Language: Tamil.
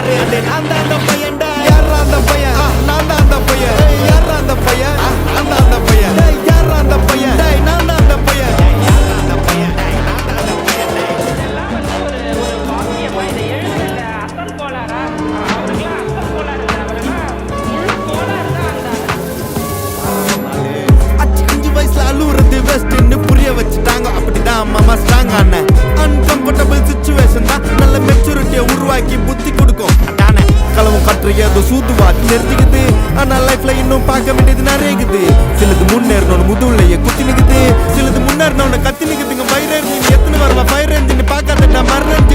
பாரு அடே நான் தான் அந்த பையன்டா யாரா அந்த பையன் நான் தான் அந்த பையன் யாரா அந்த பையன் நான் தான் அந்த பையன் யாரா அந்த பையன் நான் தான் அந்த பையன் யாரா அந்த பையன் நான் தான் அந்த பையன் இதெல்லாம் வந்து ஒரு வாக்கியமா இதை எழுதுங்க அசல் கோளாரா அவருக்குலாம் அசல் கோளாறு இல்லை அவருக்குலாம் கோளாறு தான் அந்த 5 வயசுல அழுவுறது வெஸ்ட்னு புரிய வச்சுட்டாங்க அப்படிதான் மாமா ஸ்ட்ராங் ஆன அன்கம்ஃபர்டபுள் சிச்சுவேஷன் தான் நல்ல மெச்சூரிட்டியை உருவாக்கி புத்தி கொடுக்கும் அதானே களவும் கற்று ஏதோ சூதுவா தெரிஞ்சுக்குது ஆனா லைஃப்ல இன்னும் பார்க்க வேண்டியது நிறைய இருக்குது சிலது முன்னேறணும் முதுகுலையே குத்தி நிக்குது சிலது முன்னேறணும் கத்தி நிக்குதுங்க வயிறு நீங்க எத்தனை வரலாம் ஃபயர் நீங்க பார்க்காதட்டா மரணம்